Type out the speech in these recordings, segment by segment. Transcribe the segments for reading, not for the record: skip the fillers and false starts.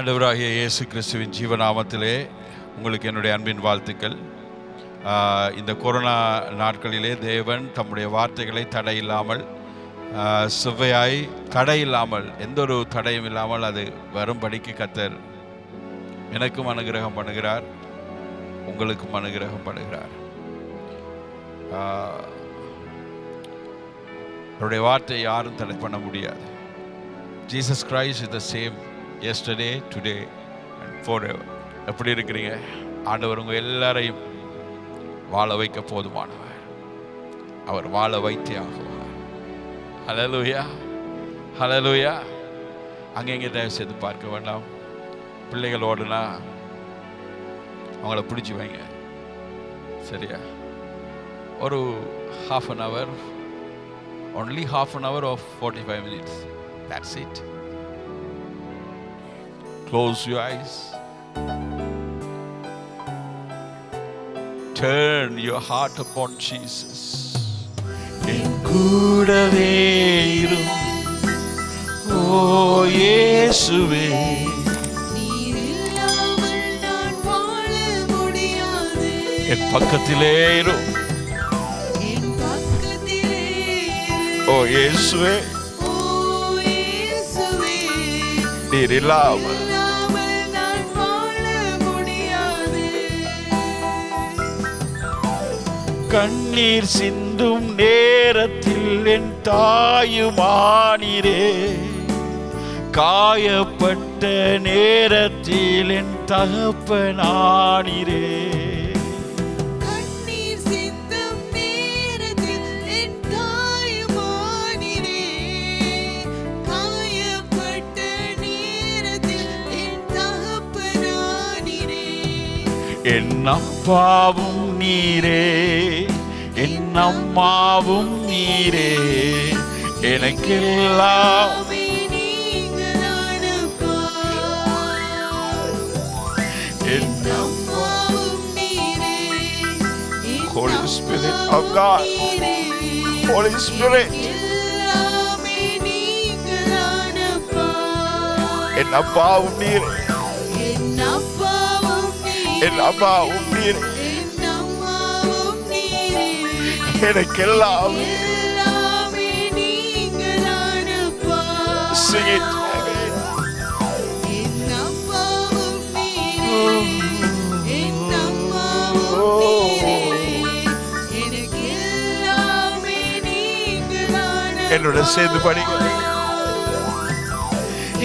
ஆண்டவராகிய இயேசு கிறிஸ்துவின் ஜீவநாமத்திலே உங்களுக்கு என்னுடைய அன்பின் வாழ்த்துக்கள். இந்த கொரோனா நாட்களிலே தேவன் தம்முடைய வார்த்தைகளை தடையில்லாமல் சுவையாய் தடையில்லாமல் எந்த ஒரு தடையும் இல்லாமல் அது வரும்படிக்கு கர்த்தர் எனக்கும் அனுகிரகம் பண்ணுகிறார், உங்களுக்கும் அனுகிரகம் பண்ணுகிறார். அவருடைய வார்த்தையை யாரும் தடை பண்ண முடியாது. Jesus Christ is the same yesterday, today and forever. எப்படி இருக்கிறீங்க? ஆண்டவர் உங்கள் எல்லாரையும் வாழ வைக்க போதுமானவர். அவர் வாழ வைத்தே ஆகுவார். ஹல்லேலூயா, ஹல்லேலூயா. அங்கங்கே தயவு செய்து பார்க்க வேண்டாம். பிள்ளைகளோடுனா அவங்கள பிடிச்சி வைங்க, சரியா? ஒரு half an hour, only half an hour of 45 minutes, that's it. Close your eyes. Turn your heart upon Jesus. என் கூடவே இரும் ஓ இயேசுவே, நீர் இல்லாமல் நான் வாழ முடியாது. என் பக்கத்திலே இரும் என் பக்கத்திலே ஓ இயேசுவே, ஓ இயேசுவே, நீர் இல்லாமல் நான் வாழ முடியாது. கண்ணீர் சிந்தும் நேரத்தில் என் தாயுமானீரே, காயப்பட்ட நேரத்தில் என் தகப்பனானீரே. கண்ணீர் சிந்தும் நேரத்தில் என் தாயுமானீரே, காயப்பட்ட நேரத்தில் என் தகப்பனானீரே. என் அப்பாவும் நீரே, என் அம்மாவும் நீரே, எனக்கெல்லாம் எல்லாமே நீங்களானப்பா. என் அம்மாவும் நீரே, என் Holy Spirit of அம்மாவும் God, நீரே, Holy Spirit, எல்லாமே நீங்களானப்பா. என் அப்பாவும் நீரே, என் அப்பாவும் நீரே, என் அம்மாவும் நீரே, என் அம்மாவும் நீரே, எனக்கெல்லாம். எல்லாமே நீங்களானப்பா. Sing it again. என் அப்பாவும் நீரே, என் அம்மாவும் நீரே, எனக்கு எல்லாமே நீங்களானப்பா. என்னோட சேர்ந்து படிங்க.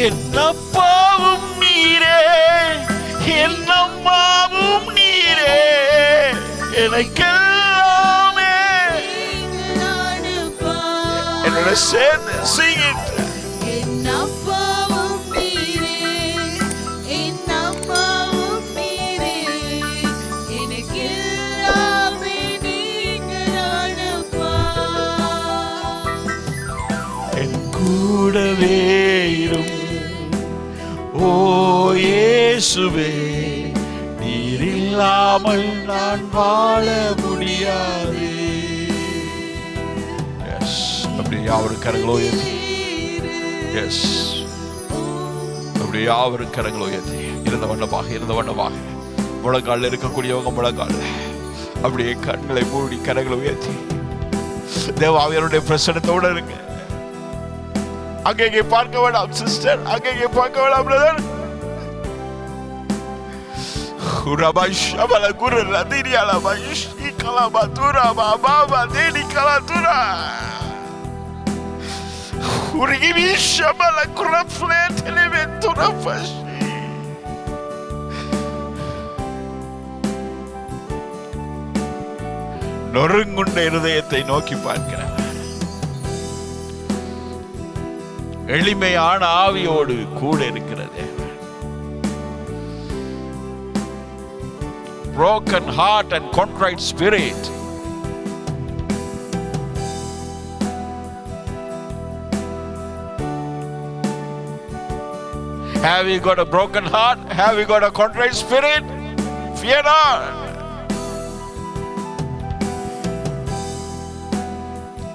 என் அப்பாவும் நீரே, என் அம்மாவும் நீரே, எனக்கெல்லாமே. நீங்களானப்பா. என்னோட சேர்ந்து sing it. என் அப்பாவும் நீரே, என் அம்மாவும் நீரே, எனக்கு எல்லாமே நீங்களானப்பா. என் கூடவே இரும் ஓ இயேசுவே, நீர் இல்லாமல் நான் வாழ முடியாது. எஸ், அப்படி யாவரும் கரங்களோ ஏற்றி, எஸ், அப்படி யாவரும் கரங்களோ ஏற்றி இருந்த வண்ணமாக முழங்காலில் இருக்கக்கூடியவங்க முழங்கால் அப்படியே கண்களை மூடி கரங்களை உயர்த்தி தேவாவியருடைய பிரசனத்தோடு இருங்க. அங்கே பார்க்க வேண்டாம் சிஸ்டர், அங்கே பார்க்க வேண்டாம் பிரதர். உரபாஷபல குரல திரியால பாஷி கலபாதுரா பாபா தேடி கலதுரா உரிகிஷபல குரஃப்ளேட் எலிமென்துரா பாஷி. நொறுங்குண்ட இருதயத்தை நோக்கி பார்க்கிறேன். எளிமையான ஆவியோடு கூட இருக்கிறது. Broken heart and contrite spirit. Have you got a broken heart? Have you got a contrite spirit? Fear not.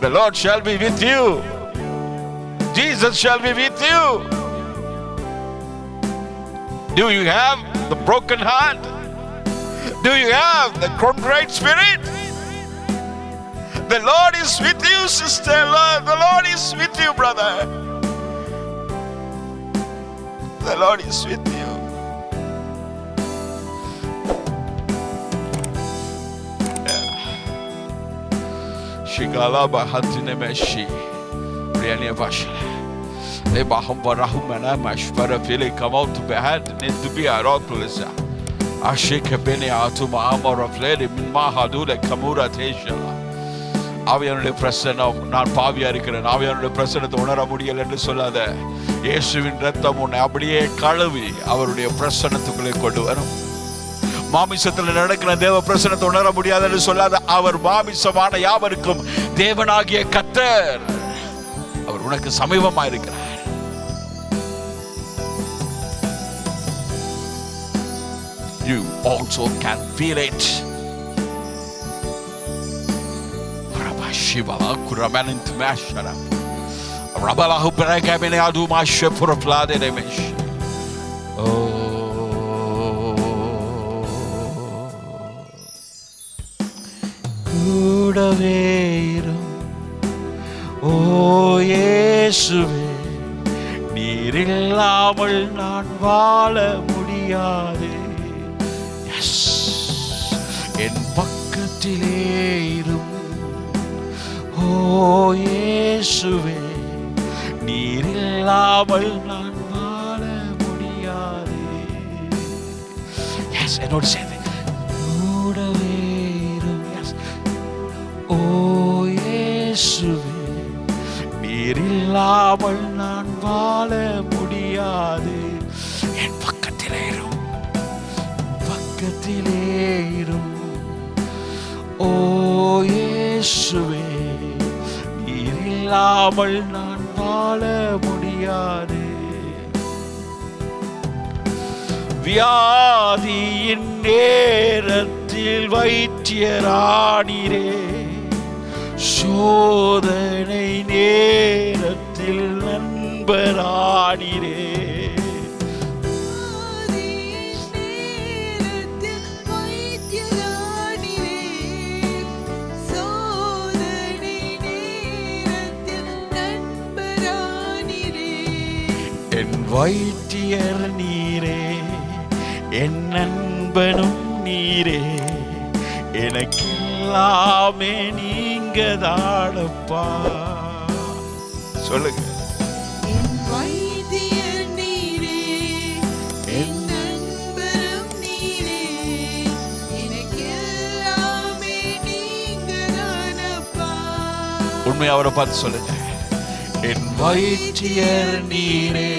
The Lord shall be with you. Jesus shall be with you. Do you have the broken heart? Do you have the contrite spirit? The Lord is with you, sister. The Lord is with you, brother. The Lord is with you. Shigala bahatine meshi. Briania vashla. Le baham varahumana mashvara fili come out to behad need to be arotulisa. Ashike bene atuma amor of lady min mahadule kamura teshala. ஆவியானுடைய பிரசன்னம், நான் பாவியா இருக்கிறேன், ஆவியானுடைய பிரசன்னத்தை உணர முடியல என்று சொல்லாத. இயேசுவின் ரத்தம் உன்னை அப்படியே கழுவி அவருடைய பிரசன்னத்துக்குள்ளே கொண்டு வரும். மாமிசத்தில் நடக்கிற தேவ பிரசன்னத்தை உணர முடியாது என்று சொல்லாத. அவர் மாமிசமான யாவருக்கும் தேவனாகிய கர்த்தர், அவர் உனக்கு சமீபமா இருக்கிறார். You also can feel it. Shiva kuraman into mashara. Rabala who peragabene adu mashe for a flood in a mesh. Kudaverum, oh Yesuve, neerillamal naan vaala mudiyade. Yes, en pakkathile irum. Oh இயேசுவே, நீர் இல்லாமல் நான் வாழ முடியாது. Yes, என்னோடு சேர்ந்து கூடவே இரு. Yes. Oh இயேசுவே, நீர் இல்லாமல் நான் வாழ முடியாது. என் பக்கத்திலே இரு, பக்கத்திலே இரு. Oh இயேசுவே, இல்லாமல் நான் வாழ முடியாது. வியாதியின் நேரத்தில் வைத்தியரானீரே, சோதனை நேரத்தில் நண்பரானீரே. என் வைத்தியர் நீரே, என் நண்பனும் நீரே, எனக்கு எல்லாமே நீங்க தானப்பா. சொல்லுங்க. என் வைத்தியர் நீரே, என் நண்பனும் நீரே, எனக்கு எல்லாமே நீங்க தானப்பா. உண்மையா அவரை பார்த்து சொல்லுங்க. என் வைத்தியர் நீரே,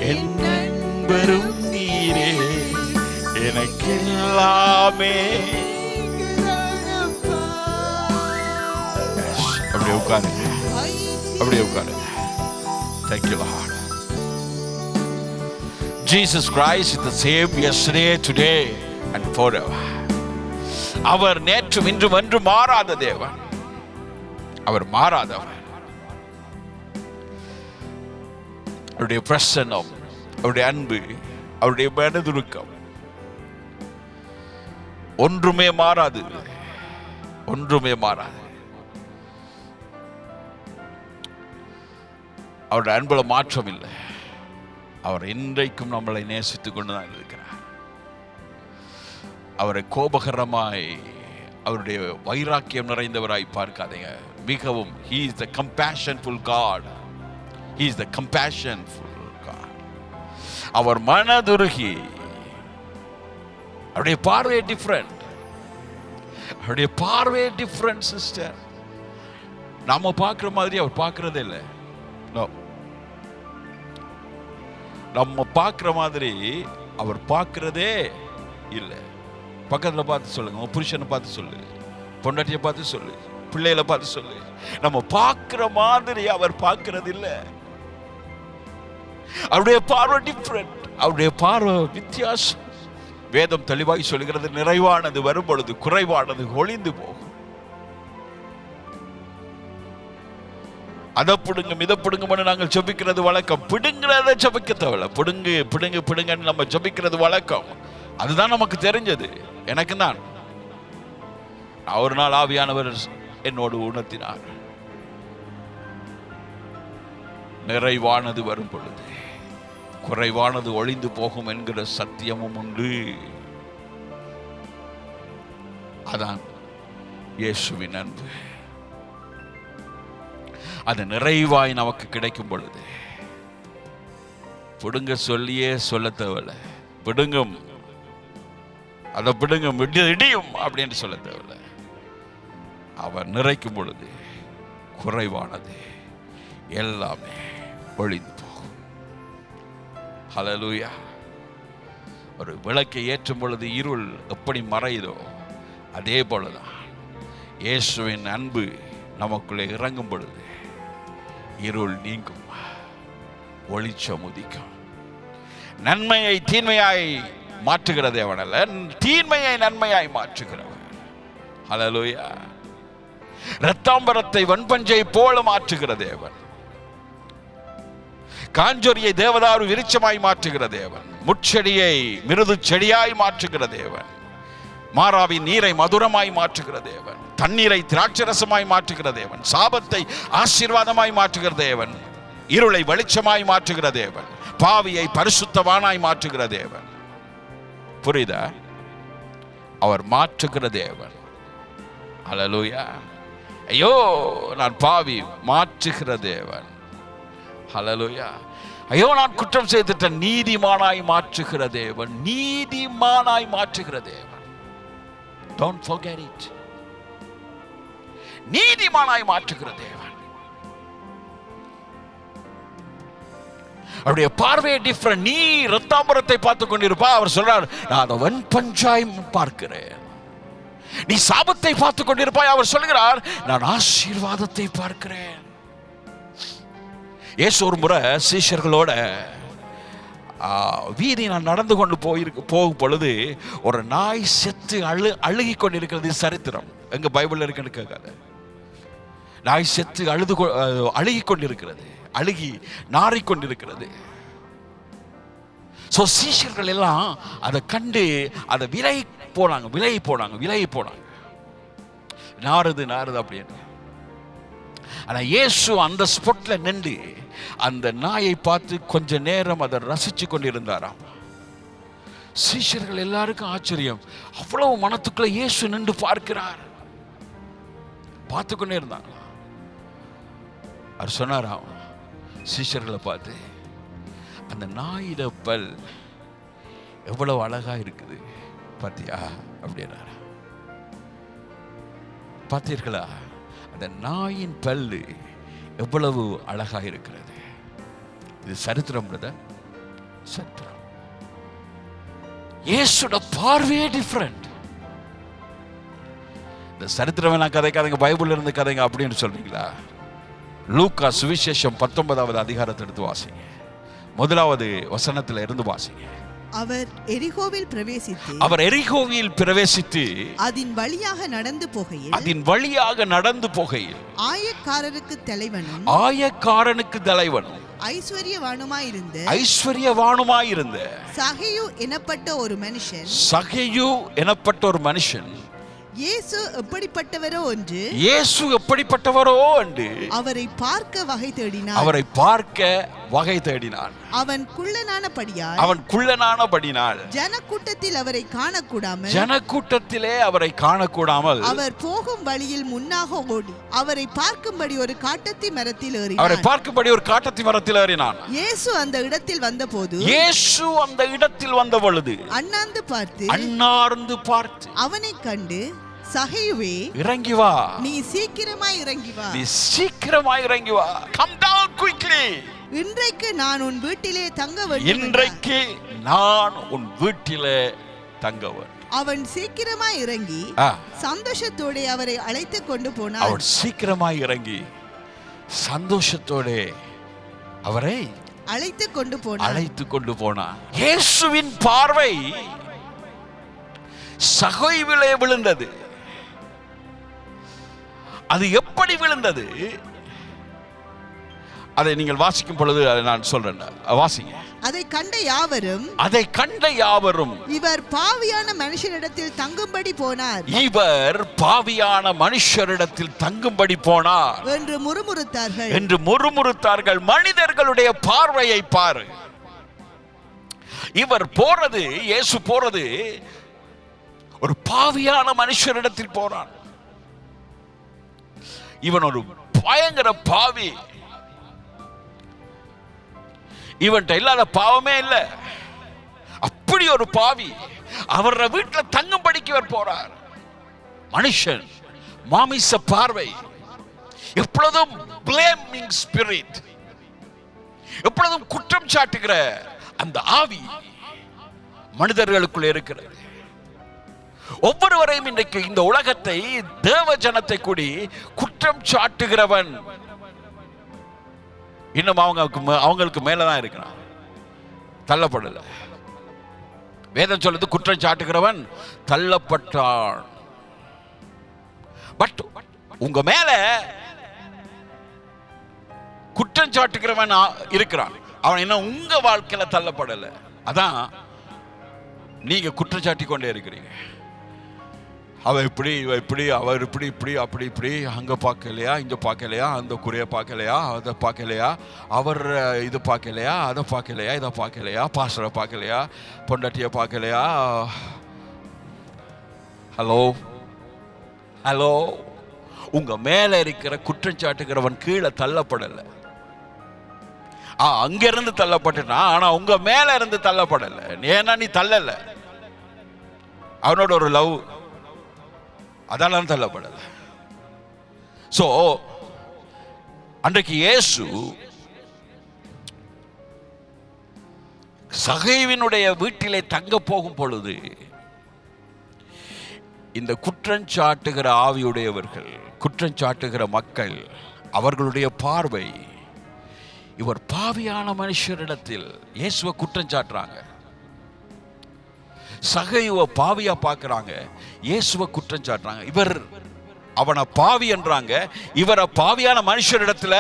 என் நண்பரும் நீரே, எனக்கு எல்லாமே. அப்படியே உட்காருங்க, அப்படியே உட்காருங்க. Thank you, Lord. Jesus Christ is the same yesterday, today and forever. அவர் நேற்றும் இன்றும் என்றும் மாறாத தேவன். அவர் மாறாதவர். அவருடைய பிரசன்னம், அவருடைய அன்பு, அவருடைய மனதுருக்கம் ஒன்றுமே மாறாது, ஒன்றுமே மாறாது. அவருடைய அன்புல மாற்றம் இல்லை. அவர் இன்றைக்கும் நம்மளை நேசித்துக் கொண்டுதான் இருக்கிறார். அவரை கோபகரமாய், அவருடைய வைராக்கியம் நிறைந்தவராய் பார்க்காதீங்க. மிகவும் he is the compassionful God. He is the compassionful God. அவர் மனதுருகி, அவருடைய பார்வை டிஃபரண்ட், அவருடைய பார்வை டிஃபரண்ட் சிஸ்டர். நாம பார்க்குற மாதிரி அவர் பார்க்கறதே இல்லை. நம்ம பார்க்குற மாதிரி அவர் பார்க்கறதே இல்லை. பக்கத்தில் பார்த்து சொல்லுங்க, உன் புருஷனை பார்த்து சொல்லு, பொண்டாட்டியை பார்த்து சொல்லு, பிள்ளைகளை பார்த்து சொல்லு. நம்ம பார்க்குற மாதிரி அவர் பார்க்கறது இல்லை. அவருடைய பார்வை டிஃபரண்ட், அவருடைய பார்வை வித்தியாசம். வேதம் தெளிவாய் சொல்கிறது, நிறைவானது வரும் பொழுது குறைவானது ஒளிந்து போகும். அதை பிடுங்க இதை பிடுங்கன்னு நாங்கள் ஜெபிக்கிறது வழக்கம். பிடுங்கிறத ஜெபிக்க தேவையில்ல. பிடுங்கு பிடுங்கு பிடுங்கன்னு நம்ம ஜெபிக்கிறது வழக்கம். அதுதான் நமக்கு தெரிஞ்சது. எனக்கு தான் ஒரு நாள் ஆவியானவர் என்னோடு உணர்த்தினார். நிறைவானது வரும் பொழுது குறைவானது ஒளிந்து போகும் என்கிற சத்தியமும் உண்டு. அதான் இயேசுவின் அன்பு. அது நிறைவாய் நமக்கு கிடைக்கும் பொழுது பிடுங்க சொல்லியே சொல்ல தேவையில்ல. பிடுங்கும், அதை பிடுங்கும், இடியும் அப்படின்னு சொல்ல தேவையில்ல. அவர் நிறைக்கும் பொழுது குறைவானது எல்லாமே ஒளிந்து போகும். ஹல்லேலூயா. ஒரு விளக்கை ஏற்றும் பொழுது இருள் எப்படி மறையுதோ அதே போலதான் இயேசுவின் அன்பு நமக்குள்ளே இறங்கும் பொழுது இருள் நீங்கும், ஒளிச்சம் உதிக்கும். நன்மையை தீன்மையாய் மாற்றுகிற தேவன் அல்ல, தீன்மையை நன்மையாய் மாற்றுகிறவர். ஹல்லேலூயா. இரத்தாம்பரத்தை வன்பஞ்சை போல மாற்றுகிற தேவன், காஞ்சொரியை தேவதாரு விருட்சமாய் மாற்றுகிற தேவன், முட்செடியை மிருது செடியாய் மாற்றுகிற தேவன், மாறாவின் நீரை மதுரமாய் மாற்றுகிற தேவன், தண்ணீரை திராட்சரசமாய் மாற்றுகிற தேவன், சாபத்தை ஆசீர்வாதமாய் மாற்றுகிற தேவன், இருளை வெளிச்சமாய் மாற்றுகிற தேவன், பாவியை பரிசுத்தவானாய் மாற்றுகிற தேவன். புரியுதா? அவர் மாற்றுகிற தேவன். ஹல்லேலூயா. ஐயோ நான் பாவி, மாற்றுகிற தேவன். ஹல்லேலூயா. ஐயோ நான் குற்றம் செய்துட்டேன், நீதிமானாய் மாற்றுகிற தேவன், நீதிமானாய் மாற்றுகிற தேவன். Don't forget it. நீதிமானாய் மாற்றுகிற தேவன். அவருடைய பார்வையை டிஃபரண்ட். நீ இரத்தாம்பரத்தை பார்த்து கொண்டிருப்பா, அவர் சொல்றார் நான் அதை வெண்பஞ்சாய் பார்க்கிறேன். நீ சாபத்தை பார்த்து கொண்டிருப்பாய், அவர் சொல்கிறார் நான் ஆசீர்வாதத்தை பார்க்கிறேன். இயேசு ஒரு முறை சீஷர்களோட வீதி நான் நடந்து கொண்டு போகும் பொழுது ஒரு நாய் செத்து அழுகி கொண்டிருக்கிறது. சரித்திரம் எங்க பைபிள்ல இருக்குன்னு கேட்காத. நாய் செத்து அழுகி கொண்டிருக்கிறது, அழுகி நாறிக்கொண்டிருக்கிறது. சீஷர்கள் எல்லாம் அதை கண்டு அதை விலகி போனாங்க. நாறுது அப்படின்னு. ஆனா இயேசு அந்த ஸ்பாட்ல நின்று அந்த நாயை பார்த்து கொஞ்ச நேரம் அதை ரசிச்சு கொண்டிருந்தாராம். சீஷர்கள் எல்லாருக்கும் ஆச்சரியம். அவ்வளவு மனத்துக்குள்ள இயேசு நின்று பார்க்கிறார். பார்த்து கொண்டே இருந்தாங்க. அவர் சொன்னாராம் சீஷர்களை பார்த்து, அந்த நாயிட பல் எவ்வளவு அழகா இருக்குது பாத்தியா அப்படின்னா. பார்த்தீர்களா? அந்த நாயின் பல்லு எவ்வளவு அழகா இருக்கிறது. இது சரித்திரம் பிரதர், சரித்திரம். இயேசுட பார்வையே டிஃபரண்ட். இந்த சரித்திரம் நான் கதைக்காதங்க, பைபிள்ல இருந்து கதைங்க அப்படின்னு சொல்றீங்களா? லூக்கா சுவிசேஷம் 19வது அதிகாரத்தை எடுத்து வாசிங்க. 1வது வசனத்துல இருந்து வாசிங்க. அவர் எரிகோவில் பிரவேசித்து அதன் வழியாக நடந்து போகையில் ஆயக்காரனுக்கு தலைவனும் ஐஸ்வர்யவானுமாயிருந்த சகேயு எனப்பட்ட ஒரு மனுஷன் இயேசு எப்படிப்பட்டவரோ என்று அவரை பார்க்க வகை தேடினான். அவன் குள்ளனானபடியால் ஜனக்கூட்டத்திலே அவரை காணக்கூடாமல் அவர் போகும் வழியில் முன்னாக ஓடி அவரை பார்க்கும்படி ஒரு காட்டத்தி மரத்தில் ஏறினான். இயேசு அந்த இடத்தில் வந்த பொழுது அண்ணாந்து பார்த்து அவனை கண்டு, சகேயுவே, இறங்கி வா, நீ சீக்கிரமாய் இறங்கி வா, come down quickly. இன்றைக்கு நான் உன் வீட்டிலே தங்க வேண்டும். அவன் சீக்கிரமாய் இறங்கி சந்தோஷத்தோட அவரை அழைத்து கொண்டு போனான். அவன் சீக்கிரமாய் இறங்கி சந்தோஷத்தோட அவரை அழைத்து கொண்டு போனான். இயேசுவின் பார்வை சகைவிலே விழுந்தது. அது எப்படி விழுந்தது? அதை நீங்கள் வாசிக்கும் பொழுது அதை நான் சொல்றேன், வாசிங்க. அதை கண்ட யாவரும் இவர் பாவியான மனுஷரிடத்தில் தங்கும்படி போனார் என்று முறுமுறுத்தார்கள். மனிதர்களுடைய பார்வையை பாரு. இவர் போறது, இயேசு போறது ஒரு பாவியான மனுஷரிடத்தில் போறான். இவன் ஒரு பயங்கர பாவி. இவன்ட்ட இல்லாத பாவமே இல்ல. அப்படி ஒரு பாவி அவர் வீட்டில் தங்கும்படிக்கு இவர் போறார். மனுஷன், மாமிச பார்வை, எப்பொழுதும் பிளேமிங் ஸ்பிரிட், எப்பொழுதும் குற்றம் சாட்டுகிற அந்த ஆவி மனிதர்களுக்குள் இருக்கிறது. ஒவ்வொருவரையும் இன்றைக்கு இந்த உலகத்தை, தேவ ஜனத்தை கூடி குற்றம் சாட்டுகிறவன் இன்னும் அவங்களுக்கு மேலதான் இருக்கிறான், தள்ளப்படல. வேதம் சொல்லுது குற்றம் சாட்டுகிறவன் தள்ளப்பட்டான். பட் உங்க மேல குற்றம் சாட்டுகிறவன் இருக்கிறான், அவன் இன்னும் உங்க வாழ்க்கையில தள்ளப்படல. அதான் நீங்க குற்றம் சாட்டி கொண்டே இருக்கிறீங்க. அவ இப்படி, இவ இப்படி, அவர் இப்படி இப்படி அப்படி இப்படி, அங்க பார்க்கலையா, இங்க பார்க்கலையா, அந்த குறைய பார்க்கலையா, அதை பார்க்கலையா, அவர் இது பார்க்கலையா, அதை பார்க்கலையா, இதை பார்க்கலையா, பாஸ்டரை பார்க்கலையா, பொண்டாட்டியை பார்க்கலையா. ஹலோ ஹலோ, உங்க மேல இருக்கிற குற்றச்சாட்டுகிறவன் கீழே தள்ளப்படலை. அங்க இருந்து தள்ளப்பட்டுனா, ஆனா உங்க மேல இருந்து தள்ளப்படலை. ஏன்னா நீ தள்ளல, அவனோட ஒரு லவ், அதால தள்ளப்படல. சோ அன்றைக்கு இயேசு சகைவினுடைய வீட்டிலே தங்க போகும் பொழுது இந்த குற்றஞ்சாட்டுகிற ஆவியுடையவர்கள், குற்றஞ்சாட்டுகிற மக்கள், அவர்களுடைய பார்வை இவர் பாவியான மனுஷரிடத்தில் இயேசுவை குற்றம் சாட்டுறாங்க. சகையுவ பாவியா பார்க்கறாங்க, இயேசுவை குற்றம் சாட்டுறாங்க. இவர் அவனை பாவி என்றாங்க, இவரை பாவியான மனுஷரிடத்துல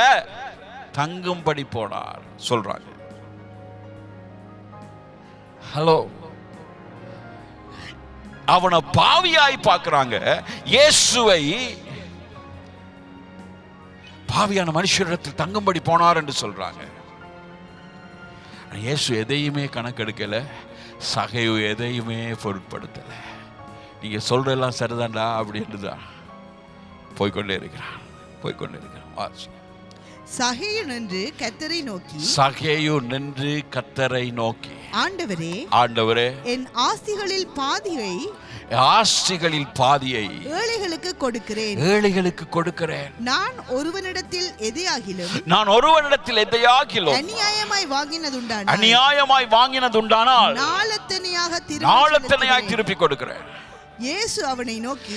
தங்கும்படி போனார் சொல்றாங்க. ஹலோ, அவனை பாவியாய் பார்க்கறாங்க, இயேசுவை பாவியான மனுஷரிடத்தில் தங்கும்படி போனார் என்று சொல்றாங்க. இயேசு எதையுமே கணக்கெடுக்கல, சகையு எதையுமே பொருட்படுத்தல. நீங்க சொல்றதெல்லாம் சரிதான்டா அப்படின்னுதான் போய்கொண்டே இருக்கிறான். சகையு நின்று கர்த்தரை நோக்கி, ஆண்டவரே, என் ஆஸ்திகளில் பாதியை ஏழைகளுக்கு கொடுக்கிறேன். நான் ஒருவனிடத்தில் எதையாகிலும் அநியாயமாய் வாங்கினதுண்டானால் நாளத்தனையாக திருப்பி கொடுக்கிறேன். இயேசு அவனை நோக்கி,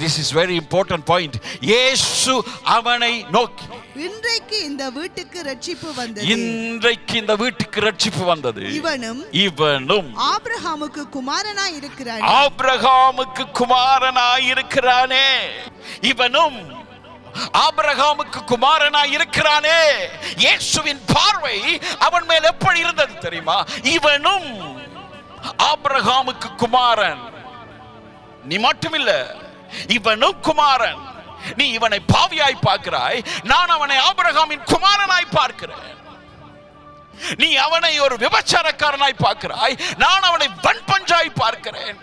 this is very important point. இயேசு அவனை நோக்கி, இன்றைக்கு இந்த வீட்டுக்கு ரட்சிப்பு வந்தது. இவனும் ஆபிரகாமுக்கு குமாரனாய் இருக்கிறானே. இவனும் ஆபிரகாமுக்கு குமாரனாய் இருக்கிறானே. இயேசுவின் பார்வை அவன் மேல் எப்படி இருந்தது தெரியுமா? இவனும் ஆபிரகாமுக்கு குமாரன். நீ மட்டுமில்ல, இவனும் குமாரன். நீ இவனை பாவியாய் பார்க்கிறாய், நான் அவனை ஆபிரகாமின் குமாரனாய் பார்க்கிறேன். நீ அவனை ஒரு விபச்சாரக்காரனாய் பார்க்கிறாய், நான் அவனை வன்பஞ்சாய் பார்க்கிறேன்.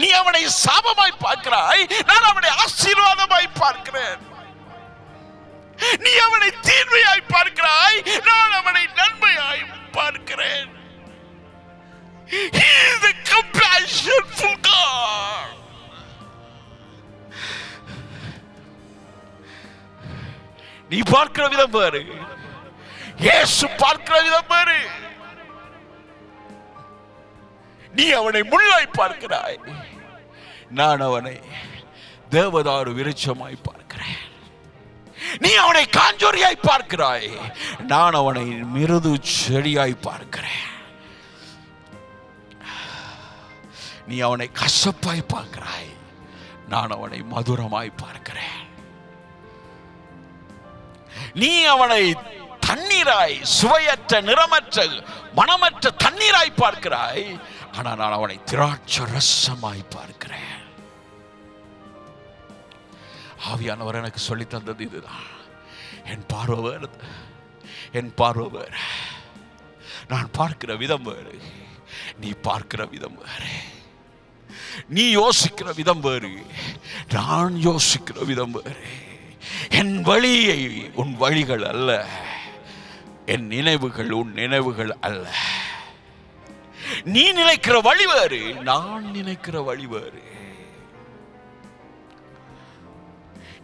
நீ அவனை சாபமாய் பார்க்கிறாய், நான் அவனை ஆசீர்வாதமாய் பார்க்கிறேன். நீ அவனை தீர்மையாய் பார்க்கிறாய், நான் அவனை நன்மையாய் பார்க்கிறேன். He is the compassionful God. நீ பார்க்கிற விதம் பாரு, இயேசு பார்க்கிற விதம் பாரு. நீ அவனை முள்ளாய் பார்க்கிறாய், நான் அவனை தேவதாரு விருட்சமாய் பார்க்கிறேன். நீ அவனை காஞ்சோரியாய் பார்க்கிறாய், நான் அவனை மிருது செடியாய் பார்க்கிறேன். நீ அவனை கசப்பாய் பார்க்கிறாய், நான் அவனை மதுரமாய் பார்க்கிறேன். நீ அவனை தண்ணீராய், சுவையற்ற, நிறமற்ற, மனமற்ற தண்ணீராய் பார்க்கிறாய். ஆனால் நான் அவனை திராட்சை ரசமாய் பார்க்கிறேன். ஆவியானவர் எனக்கு சொல்லி தந்தது இதுதான். என் பார்வை வேறு, நான் பார்க்கிற விதம் வேறு, நீ பார்க்கிற விதம் வேறு. நீ யோசிக்கிற விதம் வேறு, நான் யோசிக்கிற விதம் வேறு. என் வழியை உன் வழிகள் அல்ல, என் நினைவுகள் உன் நினைவுகள் அல்ல. நீ நினைக்கிற வழி வேறு, நான் நினைக்கிற வழி வேறு.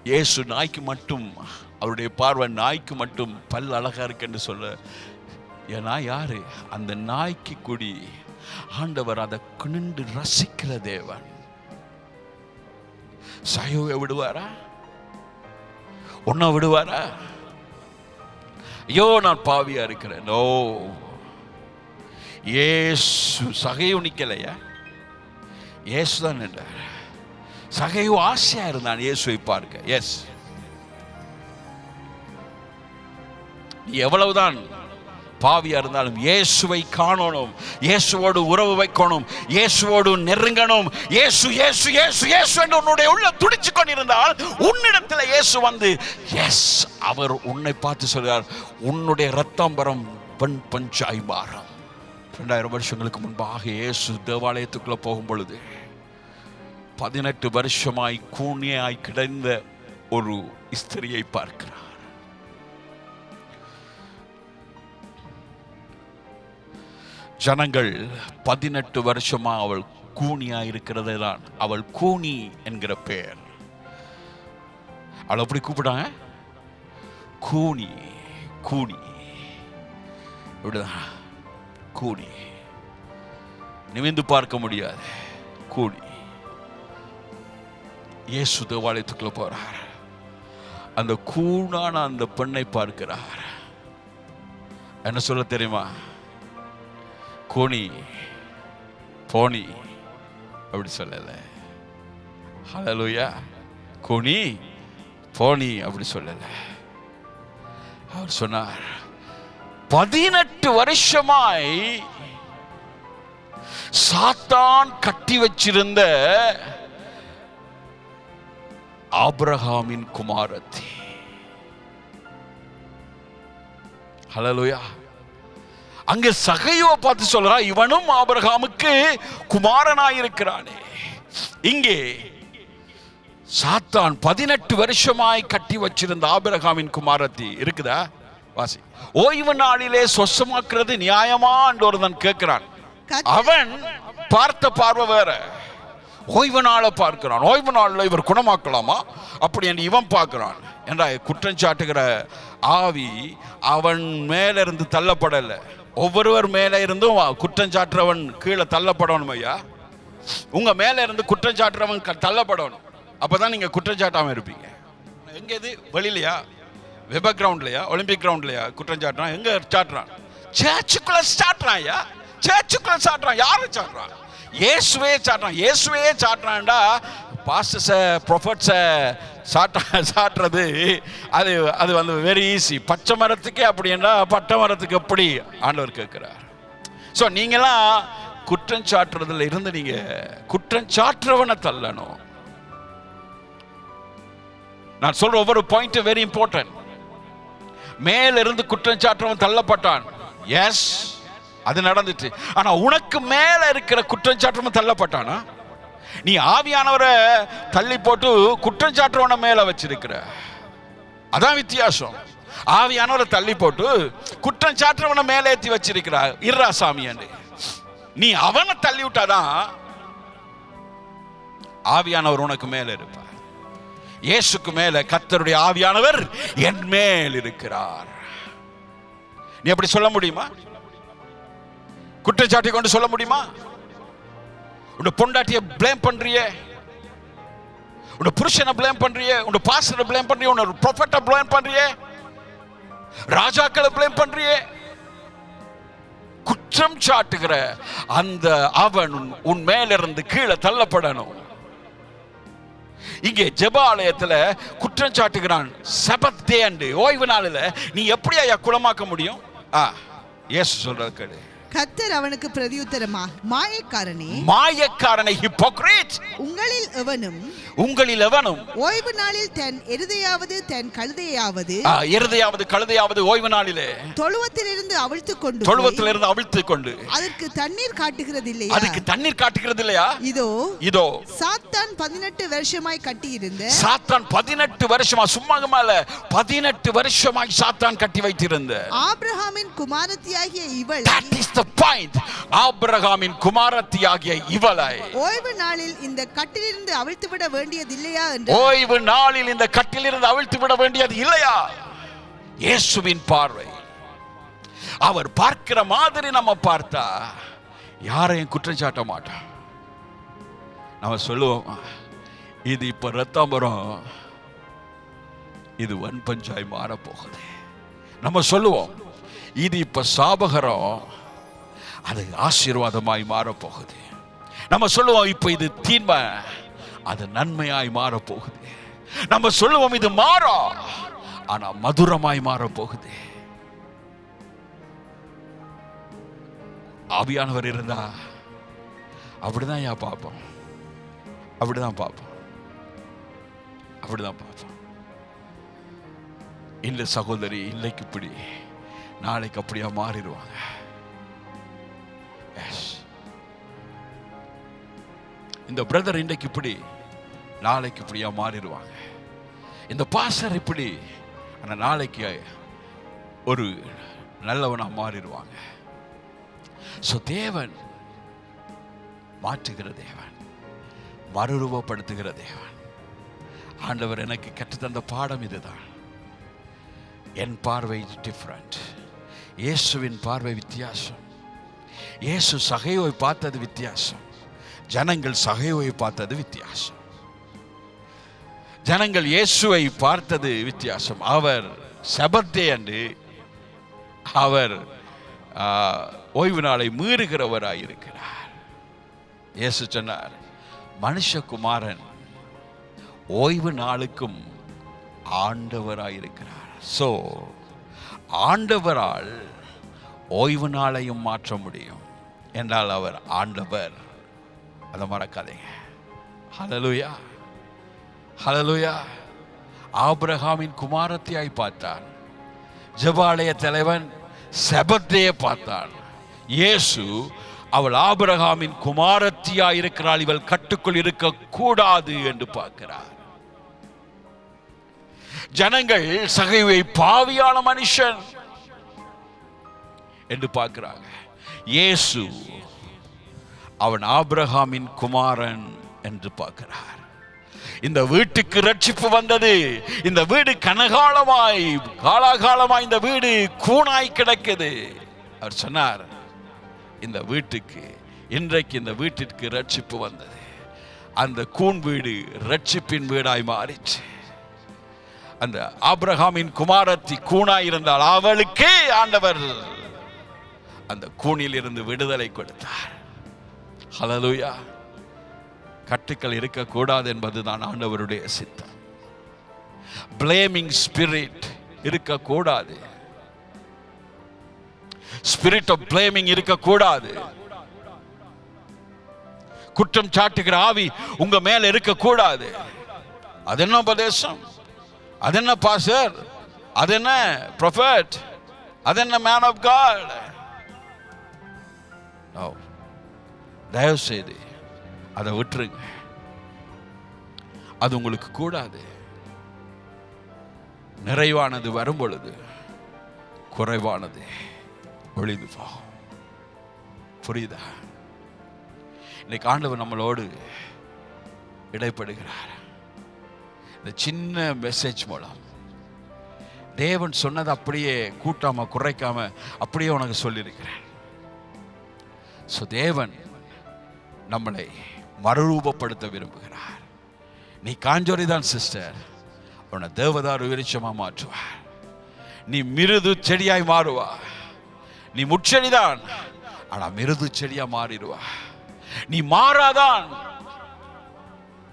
இயேசு நாய்க்கு மட்டும், அவருடைய பார்வை நாய்க்கு மட்டும் பல் அழகா இருக்கு என்று சொல்ல, ஏன்னா யாரு அந்த நாய்க்கு கூடி ஆண்டவர் அதை குனிந்து ரசிக்கிற தேவன். சயோவை விடுவாரா? உன்னை விடுவாரா? ஐயோ நான் பாவியா இருக்கிறேன். நோ, இயேசு சகையு நிக்கலையா, இயேசுதான் என்றார். சகையு ஆசையா இருந்தான் இயேசுவை பார்க்க. எஸ், நீ எவ்வளவுதான் பாவியா இருந்தாலும் இயேசுவை காணணும், இயேசுவோடு உறவு வைக்கணும், இயேசுவோடு நெருங்கணும். இயேசு இயேசு இயேசு இயேசு என்று உன்னுடைய உள்ள துடிச்சு கொண்டிருந்தால் உன்னிடத்தில் இயேசு வந்து எஸ், அவர் உன்னை பார்த்து சொல்கிறார், உன்னுடைய ரத்தாம்பரம் பெண் பஞ்சாய் மாறும். 2000 வருஷங்களுக்கு முன்பாக இயேசு தேவாலயத்துக்குள்ள போகும் பொழுது 18 வருஷமாய் கூனியாய் கிடந்த ஒரு ஸ்திரியை பார்க்கிறார். ஜனங்கள் 18 வருஷமா அவள் கூனியா இருக்கிறதே தான் அவள் கூனி என்கிற பெயர். அவள் அப்படி கூப்பிட்டாங்க, கூனி கூனி, இப்படிதான் கூனி, நிமிந்து பார்க்க முடியாது கூனி. இயேசு தேவாலயத்துக்குள்ள போறார். அந்த கூனான அந்த பெண்ணை பார்க்கிறார். என்ன சொல்ல தெரியுமா? கூனி போனி அப்படி சொல்லல. ஹல்லேலூயா. கூனி போனி அப்படி சொல்லல. அவர் சொன்னார், 18 வருஷமாய் சாத்தான் கட்டி வச்சிருந்த ஆபிரகாமின் குமாரத்தி. ஹல்லேலூயா. அங்க சகையோவை பார்த்து சொல்றா, இவனும் ஆபிரகாமுக்கு குமாரனாயிருக்கிறானே. இங்கே சாத்தான் 18 வருஷமாய் கட்டி வச்சிருந்த ஆபிரகாமின் குமாரத்தி இருக்குதா? வாசி. ஓய்வு நாளிலே சொசமாக்குறது நியாயமா என்று ஒருவன் கேட்கிறான். அவன் பார்த்த பார்வை வேற. ஓய்வு நாளை பார்க்கிறான். ஓய்வு நாளில் இவர் குணமாக்கலாமா அப்படி என்று இவன் பார்க்கிறான். என்ற குற்றம் சாட்டுகிற ஆவி அவன் மேல இருந்து தள்ளப்படல. ஒவ்வொருவர் மேல இருந்தும் குற்றம் சாட்டுறவன் கீழே தள்ளப்படணும். ஐயா, உங்க மேல இருந்து குற்றம் சாட்டுறவன் தள்ளப்படணும். அப்பதான் நீங்க குற்றம் சாட்டாம இருப்பீங்க. எங்க இது வெளியிலையா, வெப கிரவுண்ட்லையா, ஒலிம்பிக் கிரவுண்ட்லையா குற்றம் சாட்டுறான்? எங்க சாட்டுறான்? சர்ச்சுக்குள்ள சாட்டுறான். ஐயா, சர்ச்சுக்குள்ள சாட்டுறான். யாரு சாட்டுறான்? இயேசுவே சாட்டுறான். இயேசுவே சாட்டுறான்டா. பாஸ்டர்ஸ ப்ரொஃபட்ஸ சாட்டுறது அது அது வந்து வெரி ஈஸி. பச்சை மரத்துக்கே அப்படின்னா பட்டை மரத்துக்கு எப்படி ஆண்டவர் கேட்கிறார். ஸோ நீங்களாம் குற்றம் சாட்டுறதுல இருந்து நீங்க குற்றம் சாட்டுறவனை தள்ளணும். நான் சொல்ற ஒவ்வொரு பாயிண்ட் வெரி இம்பார்ட்டன்ட். மேல இருந்து குற்றம் சாட்டுறவன் தள்ளப்பட்டான். எஸ், அது நடந்துச்சு. ஆனா உனக்கு மேல இருக்கிற குற்றம் சாட்டுறவன் தள்ளப்பட்டானா? நீ ஆவியானவரை தள்ளி போட்டு குற்றம் சாட்டுறவனை மேல வச்சிருக்கிற. அதான் வித்தியாசம். ஆவியானவரை தள்ளி போட்டு குற்றம் சாட்டுறவனை மேல ஏற்றி வச்சிருக்கிறா. இர்ரா சாமியாண்டு நீ அவனை தள்ளி விட்டாதான் ஆவியானவர் உனக்கு மேல இருப்பார். இயேசுக்கு மேல கர்த்தருடைய ஆவியானவர் என் மேல் இருக்கிறார். நீ அப்படி சொல்ல முடியுமா? குற்றச்சாட்டை கொண்டு சொல்ல முடியுமா? உன் பொண்டாட்டியை பிளேம் பண்றியே, உன் புருஷனை பிளேம் பண்றியே, உன் பாஸ்டரை பிளேம் பண்றியே, உன் ப்ரொஃபட்டை பிளேம் பண்றியே, ராஜாக்களை பிளேம் பண்றியே. குற்றம் சாட்டுகிற அந்த அவன் உன் மேலிருந்து கீழே தள்ளப்படணும். இங்கே ஜெப ஆலயத்துல குற்றம் சாட்டுகிறான். சபத் டே அண்டு, ஓய்வு நாளில் நீ எப்படி ஐயா குணமாக்க முடியும்? இயேசு சொல்றது கேளு. கர்த்தர் அவனுக்கு பிரதியுத்தரமா, மாயக்காரனை, ஹிப்போக்ரேட், உங்களில் எவனும் ஓய்வு நாளில் தன் எருதையாவது தன் கழுதையாவது ஓய்வு நாளிலே தொழுவத்திலிருந்து அவிழ்த்து கொண்டு அதற்கு தண்ணீர் காட்டுகிறது இல்லையா? இதோ சாத்தான் 18 வருஷமாய் கட்டியிருந்த, சாத்தான் 18 வருஷமா, சும்மா மேல 18 வருஷமாய் சாத்தான் கட்டி வைத்திருந்த ஆபிரகாமின் குமாரத்தியாகிய இவள், that is the point, ஆபிரகாமின் குமாரத்தியாகிய இவளை ஓய்வு நாளில் இந்த கட்டிலிருந்து அவிழ்த்து விட வேண்டியது இல்லையா என்று, ஓய்வு நாளில் இந்த கட்டிலிருந்து அவிழ்த்து விட வேண்டியது இல்லையா? இயேசுவின் பார்வை, அவர் பார்க்கிற மாதிரி நம்ம பார்த்தா யாரையும் குற்றம் சாட்ட மாட்டோம். நம்ம சொல்லுவோம், இது இப்ப ரத்தாம்பரம், இது வன் பஞ்சாய் மாறப்போகுது. நம்ம சொல்லுவோம், இது இப்ப சாபகரம், அது ஆசீர்வாதமாய் மாறப்போகுது. நம்ம சொல்லுவோம், இப்ப இது தீன்மை, அது நன்மையாய் மாறப்போகுது. நம்ம சொல்லுவோம், இது மாறா, ஆனா மதுரமாய் மாறப்போகுது. ஆவியானவர் இருந்தா அப்படிதான் பார்ப்போம், அப்படிதான் பார்ப்போம். இல்ல சகோதரி, இல்லைக்கு இப்படி, நாளைக்கு அப்படியா மாறிடுவாங்க. இந்த பிரதர் இன்றைக்கு இப்படி, நாளைக்கு இப்படியா மாறிடுவாங்க. இந்த பாஸ்டர் இப்படி, ஆனா நாளைக்கு ஒரு நல்லவனா மாறிடுவாங்க. சோ தேவன் மாற்றுகிற தேவன், மறுரூபப்படுத்துகிற தேவன். ஆண்டவர் எனக்கு கற்றுத்தந்த பாடம் இதுதான். என் பார்வை டிஃபரண்ட், இயேசுவின் பார்வை வித்தியாசம். இயேசு சகையோவை பார்த்தது வித்தியாசம், ஜனங்கள் சகையோவை பார்த்தது வித்தியாசம். ஜனங்கள் இயேசுவை பார்த்தது வித்தியாசம். அவர் சபத்தே அன்று அவர் ஓய்வு நாளை மீறுகிறவராயிருக்கிறார். இயேசு சொன்னார், மனுஷகுமாரன் ஓய்வு நாளுக்கும் ஆண்டவராயிருக்கிறார். சோ ஆண்டவரால் ஓய்வு நாளையும் மாற்ற முடியும் என்றால் அவர் ஆண்டவர். அதை மறக்காதீங்க. ஹல்லேலூயா, ஹல்லேலூயா. ஆபிரகாமின் குமாரத்தியாய் பார்த்தான், ஜெபாலய தலைவன் செபத்தேயை பார்த்தான். இயேசு அவள் ஆபிரகாமின் குமாரத்தியாய் இருக்கிறாள், இவள் கட்டுக்குள் இருக்க கூடாது என்று பார்க்கிறார். ஜனங்கள் சகைவை பாவியான மனுஷன் என்று பார்க்கிறாங்க. இயேசு அவன் ஆபிரகாமின் குமாரன் என்று பார்க்கிறார். இந்த வீட்டுக்கு ரட்சிப்பு வந்தது. இந்த வீடு கனகாலமாய், காலாகாலமாய் இந்த வீடு கூணாய் கிடக்குது. அவர் சொன்னார், இந்த வீட்டுக்கு இன்றைக்கு இந்த வீட்டிற்கு ரட்சிப்பு வந்தது. அந்த கூன் வீடு ரட்சிப்பின் வீடாய் மாறிச்சு. அந்த ஆபிரகாமின் குமாரத்தி கூணாய் இருந்தால் அவளுக்கே ஆண்டவர் அந்த கூனில் இருந்து விடுதலை கொடுத்தார். ஹல்லேலூயா. கட்டுக்கள் இருக்கக்கூடாது என்பதுதான் ஆண்டவருடைய சித்தம். பிளேமிங் ஸ்பிரிட் இருக்கக்கூடாது. ஸ்பிரிட் ஆஃப் பிளேமிங் இருக்கக்கூடாது. குற்றம் சாட்டுகிற ஆவி உங்க மேல இருக்கக்கூடாது. அது என்ன உபதேசம், அது என்ன பாஸ்டர், அது என்ன ப்ரொஃபட், அது என்ன மேன் ஆஃப் காட்? தயவு செய்து அதை விட்டுருங்க. அது உங்களுக்கு கூடாது. நிறைவானது வரும் பொழுது குறைவானது ஒளிந்து போகும். புரியுதா? இன்னைக்கு ஆண்டவர் நம்மளோடு இடைப்படுகிறார். இந்த சின்ன மெசேஜ் மூலம் தேவன் சொன்னதை அப்படியே கூட்டாம குறைக்காம அப்படியே உனக்கு சொல்லியிருக்கிறேன். ஸோ தேவன் நம்மளை மறுரூபப்படுத்த விரும்புகிறார். நீ காஞ்சோரிதான் சிஸ்டர், உன்னை தேவதாரு விருட்சமா மாற்றுவார். நீ மிருது செடியாய் மாறுவா. நீ முட்செடிதான், ஆனா மிருது செடியா மாறிடுவா. நீ மாறாதான்,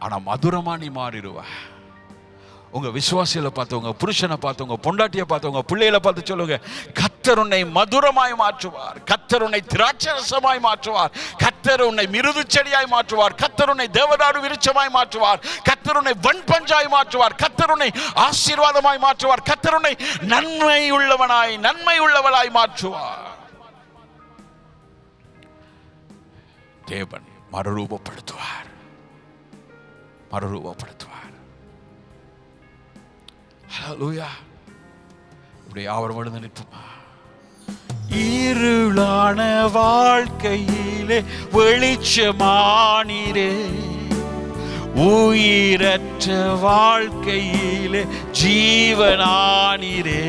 ஆனா மதுரமா நீ மாறிடுவ. உங்க விசுவாசிகளை பார்த்து, உங்க புருஷனை பார்த்து, உங்க பொண்டாட்டியை பார்த்து, உங்க பிள்ளைகளை பார்த்து சொல்லுங்க, கர்த்தர் உன்னை மதுரமாய் மாற்றுவார், கர்த்தர் உன்னை திராட்சரசமாய் மாற்றுவார், கர்த்தர் உன்னை மிருது செடியாய் மாற்றுவார், கர்த்தர் உன்னை தேவதாரு விருட்சமாய் மாற்றுவார், கர்த்தர் உன்னை வன்பஞ்சாய் மாற்றுவார், கர்த்தர் உன்னை ஆசீர்வாதமாய் மாற்றுவார், கர்த்தர் உன்னை நன்மை உள்ளவளாய் மாற்றுவார். தேவன் மறுரூபப்படுத்துவார். ஹல்லேலூயா. இப்படி யாவரும் எழுந்து நிற்போமா? இருளான வாழ்க்கையிலே வெளிச்சமானீரே, உயிரற்ற வாழ்க்கையிலே ஜீவனானீரே.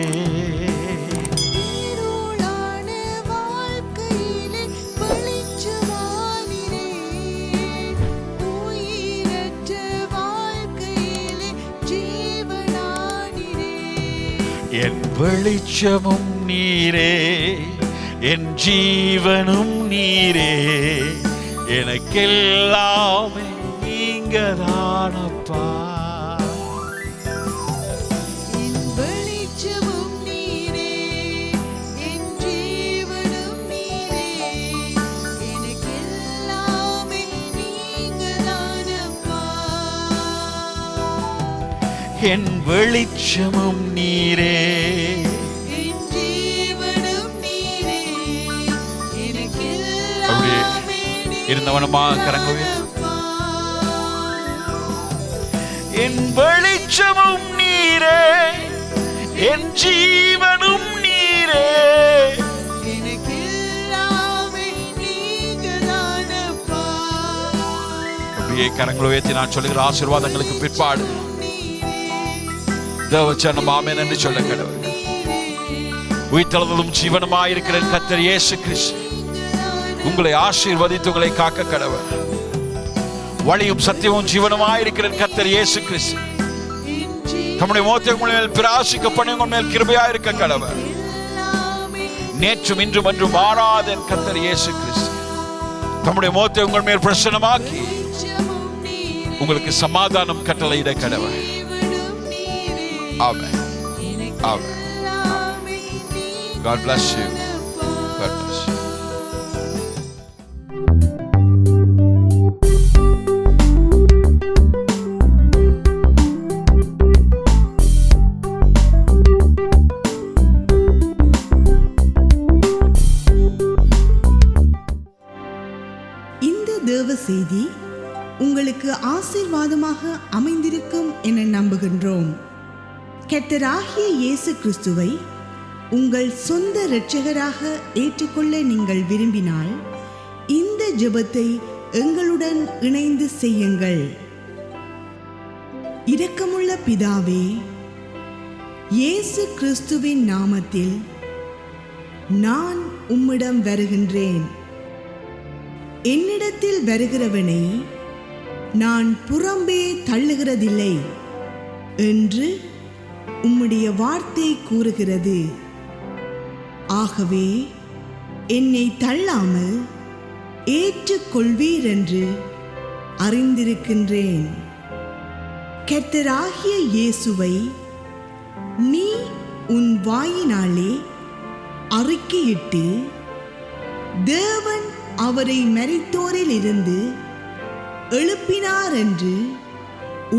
என் வெளிச்சமும் நீரே, என் ஜீவனும் நீரே, எனக்கெல்லாமே நீங்கதானப்பா. என் வெளிச்சமும் நீரே, என் ஜீவனும் நீரே, எனக்கெல்லாமே நீங்கதானப்பா. என் வெளிச்சமும் நீரே, என் ஜீவனும் நீரே, எனக்கெல்லாமே இருந்தவனமா கரங்கவே. என் வெளிச்சமும் நீரே, என் ஜீவனும் நீரே, எனக்கெல்லாமே நீங்கதானப்பா. அப்படியே கரங்களை உயர்த்தி நான் சொல்லுகிற ஆசீர்வாதங்களுக்கு பிற்பாடு தேவச்சரணம் ஆமென் என்று சொல்ல கடவுள். உயிர்த்தெழுதலும் ஜீவனுமாயிருக்கிற கர்த்தர் இயேசு கிறிஸ்து உங்களை ஆசீர்வதித்து உங்களை காக்க கடவுள். வழியும் சத்தியமும் ஜீவனுமாயிருக்கிற கர்த்தர் இயேசு கிறிஸ்து தம்முடைய முகத்தை உங்கள் மேல் பிரகாசிக்க பண்ணி உங்கள் மேல் கிருபையாயிருக்க கடவுள். நேற்றும் இன்றும் என்றும் மாறாத கர்த்தர் இயேசு கிறிஸ்து தம்முடைய முகத்தை உங்கள் மேல் பிரசன்னமாக்கி உங்களுக்கு சமாதானம் கட்டளையிட கடவுள். Amen. Amen. God bless you. God bless you. இந்த தேவ செய்தி உங்களுக்கு ஆசீர்வாதமாக அமைந்திருக்கும் என நம்புகின்றோம். கர்த்தராகிய இயேசு கிறிஸ்துவை உங்கள் சொந்த இரட்சகராக ஏற்றுக்கொள்ள நீங்கள் விரும்பினால் இந்த ஜெபத்தை எங்களுடன் இணைந்து செய்யுங்கள். இரக்கமுள்ள பிதாவே, இயேசு கிறிஸ்துவின் நாமத்தில் நான் உம்மிடம் வருகின்றேன். என்னிடத்தில் வருகிறவனை நான் புறம்பே தள்ளுகிறதில்லை என்று உம்முடைய வார்த்தை கூறுகிறது. ஆகவே என்னை தள்ளாமல் ஏற்றுக்கொள்வீர் என்று அறிந்திருக்கின்றேன். கர்த்தராகிய இயேசுவை நீ உன் வாயினாலே அறிக்கையிட்டு தேவன் அவரை மரித்தோரில் இருந்து எழுப்பினார் என்று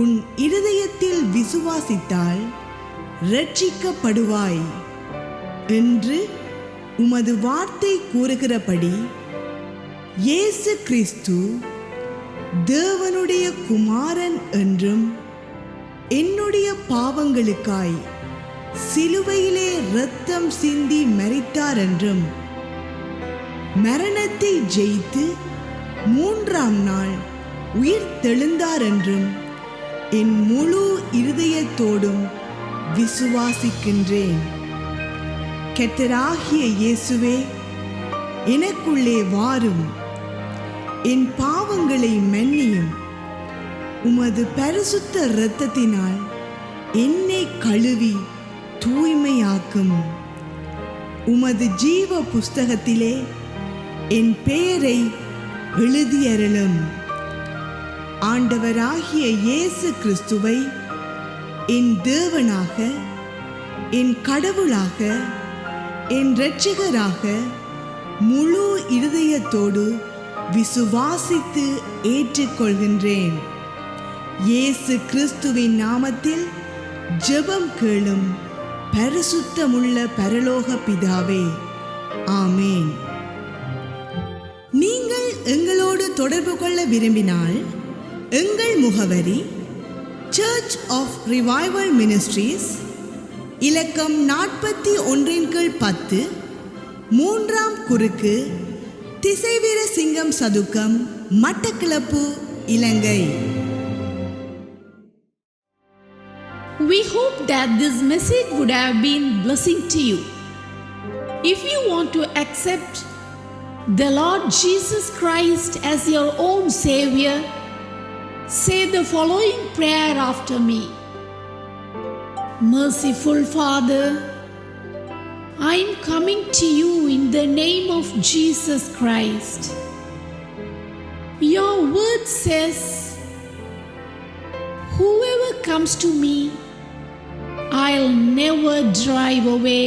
உன் இருதயத்தில் விசுவாசித்தால் ரட்சிக்கப்படுவாய் என்று உமது வார்த்தை கூறுகிறபடி இயேசு கிறிஸ்து தேவனுடைய குமாரன் என்றும் என்னுடைய பாவங்களுக்காய் சிலுவையிலே இரத்தம் சிந்தி மரித்தார் என்றும் மரணத்தை ஜெயித்து 3ஆம் நாள் உயிர் தெழுந்தார் என்றும் என் முழு இருதயத்தோடும் விசுவாசிக்கின்றேன். கர்த்தராகிய இயேசுவே, எனக்குள்ளே வாரும், என் பாவங்களை மன்னியும், உமது பரிசுத்த இரத்தத்தினால் என்னை கழுவி தூய்மையாக்கும். உமது ஜீவ புஸ்தகத்திலே என் பெயரை எழுதியருளும். ஆண்டவராகிய இயேசு கிறிஸ்துவை என் தேவனாக, என் கடவுளாக, என் இரட்சகராக முழு இருதயத்தோடு விசுவாசித்து ஏற்றுக்கொள்கின்றேன். இயேசு கிறிஸ்துவின் நாமத்தில் ஜெபம் கேளும் பரிசுத்தமுள்ள பரலோக பிதாவே, ஆமேன். நீங்கள் எங்களோடு தொடர்பு கொள்ள விரும்பினால் எங்கள் முகவரி Church of Revival Ministries, இலக்கம் 41/10, 3ஆம் குறுக்கு, திசைவீர சிங்கம் சதுக்கம், மட்டக்களப்பு, இலங்கை. We hope that this message would have been blessing to you. If you want to accept the Lord Jesus Christ as your own Savior, say the following prayer after me. Merciful Father, I am coming to you in the name of Jesus Christ. Your word says, whoever comes to me, I'll never drive away.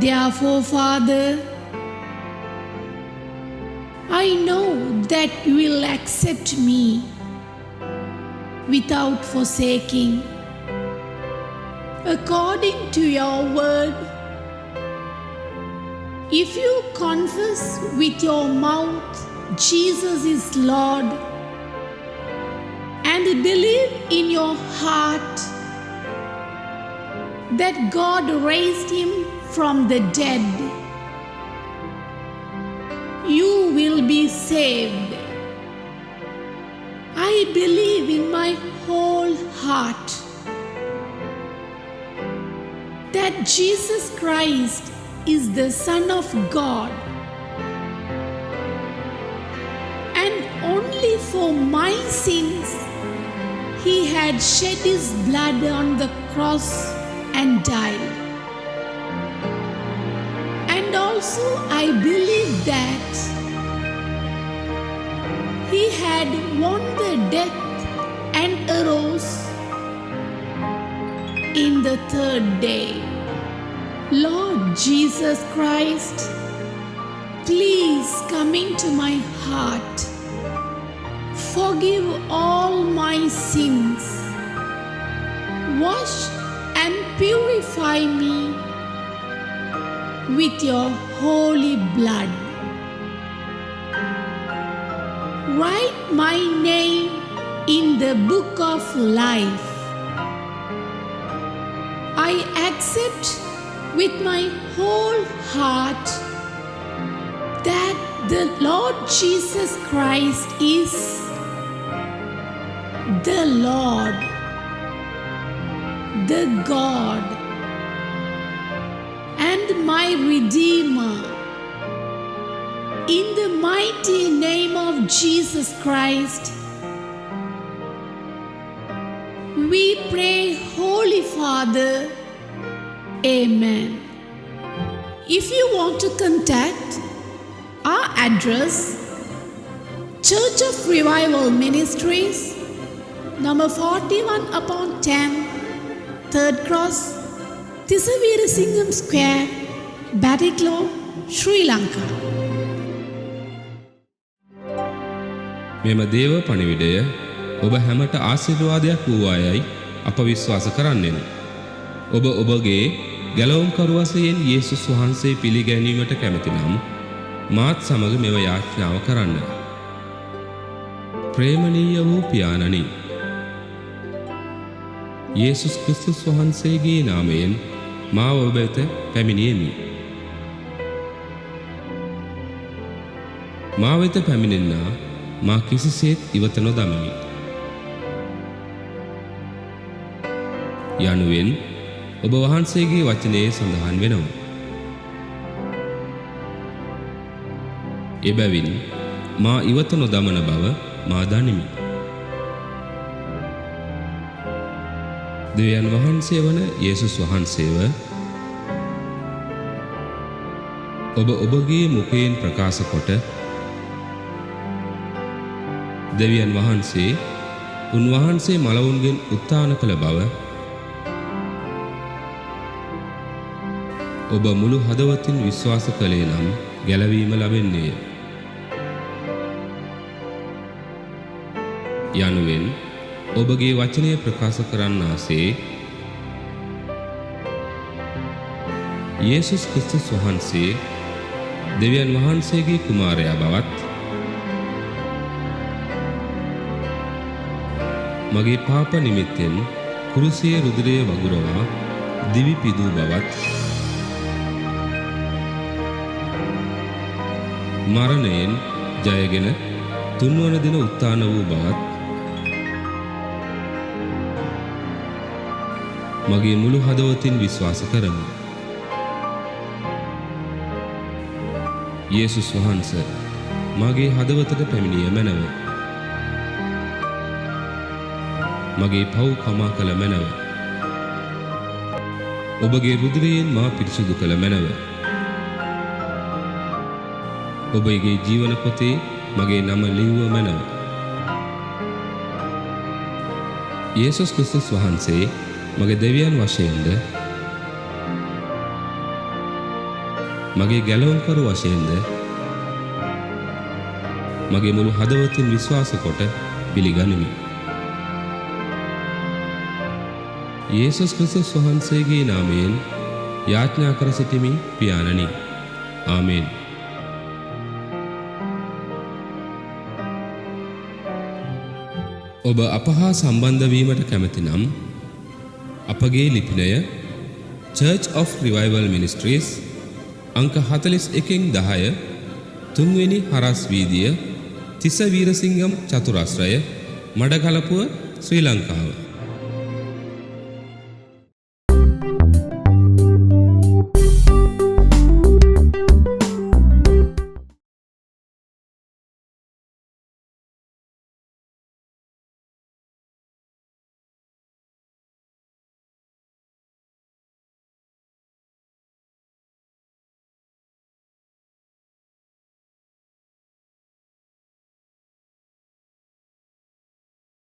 Therefore, Father, I know that you will accept me without forsaking. According to your word, if you confess with your mouth Jesus is Lord and believe in your heart that God raised him from the dead, you will be saved. I believe in my whole heart that Jesus Christ is the Son of God, and only for my sins he had shed his blood on the cross and died. And also I believe that he had won the death and arose in the third day. Lord Jesus Christ, please come into my heart. Forgive all my sins. Wash and purify me with your holy blood. Write my name in the book of life. I accept with my whole heart that the Lord Jesus Christ is the Lord, the God, and my Redeemer. In the mighty name of Jesus Christ, we pray, Holy Father. Amen. If you want to contact our address, Church of Revival Ministries, number 41/10, 3rd Cross, Tisavira Singham Square, Batticalow, Sri Lanka. මෙම දේව පණිවිඩය ඔබ හැමට ආශිර්වාදයක් වූවායයි අප විශ්වාස කරන්නෙමු. ඔබ ඔබගේ ගැලවුම්කරු වශයෙන් යේසුස් වහන්සේ පිළිගැනීමට කැමති නම් මාත් සමග මෙම යාඥාව කරන්න. ප්‍රේමණීය වූ පියාණනි, යේසුස් ක්‍රිස්තුස් වහන්සේගේ නාමයෙන් මා ඔබ වෙත පැමිණියෙමි. මා වෙත පැමිණෙන්නා මා කිසිසේත් ඉවත නොදමමි. යනුවෙන් ඔබ වහන්සේගේ වචනයේ සඳහන් වෙනවා. එබැවින් මා ඉවත නොදමන බව මා දනිමි. දෙවියන් වහන්සේ වන යේසුස් වහන්සේව ඔබ ඔබගේ මුඛයෙන් ප්‍රකාශ කොට දෙවියන් වහන්සේ උන්වහන්සේ මලවුන්ගෙන් උත්ථාන කළ බව ඔබ මුළු හදවතින් විශ්වාස කළේ නම් ගැලවීම ලැබෙන්නේය. යනුවෙන් ඔබගේ වචනය ප්‍රකාශ කරන්නාසේ යේසුස් ක්‍රිස්තුස් වහන්සේ දෙවියන් වහන්සේගේ කුමාරයා බවත් මගේ පාප නිමිත්තෙන් කුරුසියේ රුධිරය වගුරවා දිවි පිදූ බවත් මරණයෙන් ජයගෙන තුන්වන දින උත්ථාන වූ බවත් මගේ මුළු හදවතින් විශ්වාස කරමි. යේසුස් වහන්සේ මගේ හදවතට පැමිණිය මැනව. මගේ පව් කමා කළ මැනව. ඔබගේ රුධිරයෙන් මා පිරිසුදු කළ මැනව. ඔබගේ ජීවන පොතේ මගේ නම ලිව්ව මැනව. යේසුස් ක්‍රිස්තුස් වහන්සේ මගේ දෙවියන් වශයෙන්ද මගේ ගැලවුම්කරු වශයෙන්ද මගේ මුළු හදවතින් විශ්වාස කොට පිළිගනිමි. යේසුස් ක්‍රිස්තුස් වහන්සේගේ නාමයෙන් යාඥා කර සිටිමි පියාණනි. ආමේන්. ඔබ අප හා සම්බන්ධ වීමට කැමති නම් අපගේ ලිපිනය Church of Revival Ministries අංක 41-10 3වෙනි හරස් වීදිය තිස්ස වීරසිංගම් චතුරස්‍රය මඩකලපුව ශ්‍රී ලංකාව.